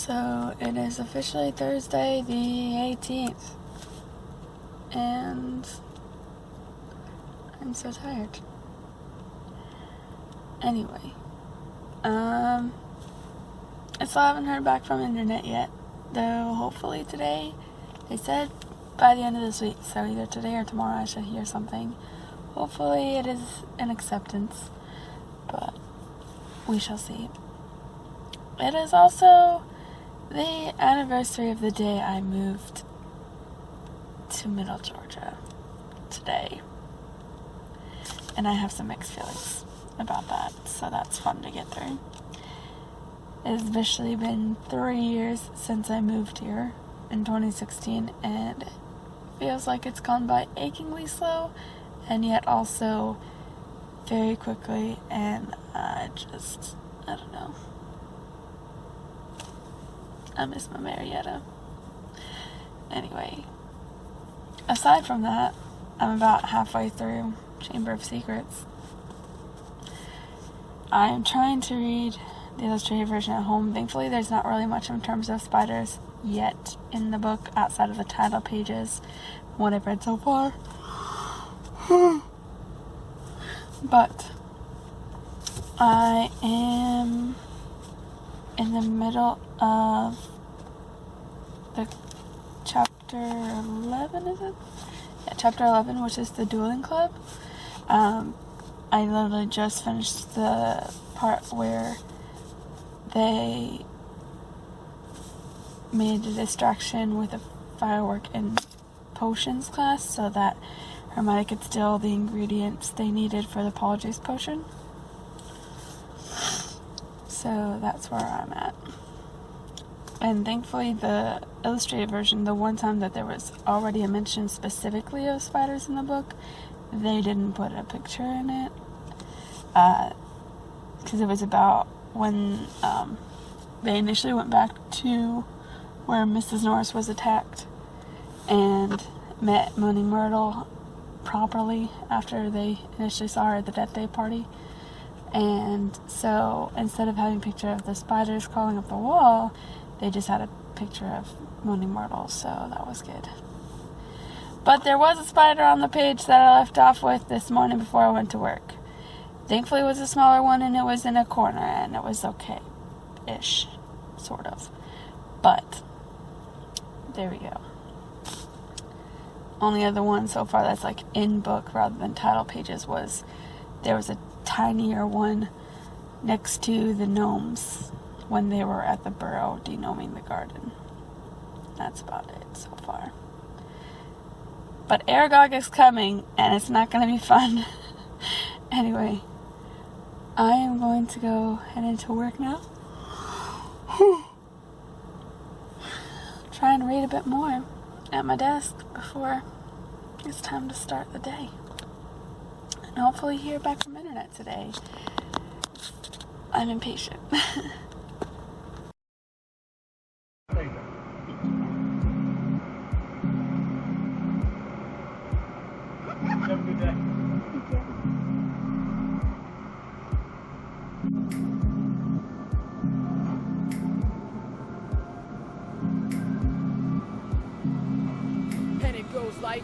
So it is officially Thursday the 18th, and I'm so tired. Anyway, I still haven't heard back from the internet yet, though hopefully today, they said by the end of this week, so either today or tomorrow I should hear something. Hopefully it is an acceptance, but we shall see. It is also the anniversary of the day I moved to Middle Georgia today, and I have some mixed feelings about that, so that's fun to get through. It's officially been 3 years since I moved here in 2016, and it feels like it's gone by achingly slow, and yet also very quickly, and I don't know. I miss my Marietta. Anyway, aside from that, I'm about halfway through Chamber of Secrets. I am trying to read the illustrated version at home. Thankfully, there's not really much in terms of spiders yet in the book outside of the title pages, what I've read so far. But I am in the middle of the chapter 11, is it? Yeah, chapter 11, which is the dueling club. I literally just finished the part where they made a distraction with a firework in potions class so that Hermione could steal the ingredients they needed for the Polyjuice potion. So that's where I'm at. And thankfully the illustrated version, the one time that there was already a mention specifically of spiders in the book, they didn't put a picture in it. Because it was about when they initially went back to where Mrs. Norris was attacked and met Moaning Myrtle properly after they initially saw her at the Death Day party. And so instead of having a picture of the spiders crawling up the wall, they just had a picture of Moaning Myrtle, so that was good. But there was a spider on the page that I left off with this morning before I went to work. Thankfully it was a smaller one and it was in a corner and it was okay-ish, sort of. But there we go. Only other one so far that's like in book rather than title pages was there was a tinier one next to the gnomes when they were at the burrow denoming the garden. That's about it so far. But Aragog is coming and it's not going to be fun. Anyway, I am going to go head into work now. Try and read a bit more at my desk before it's time to start the day. And hopefully hear back from internet today. I'm impatient. Have a good day. And it goes like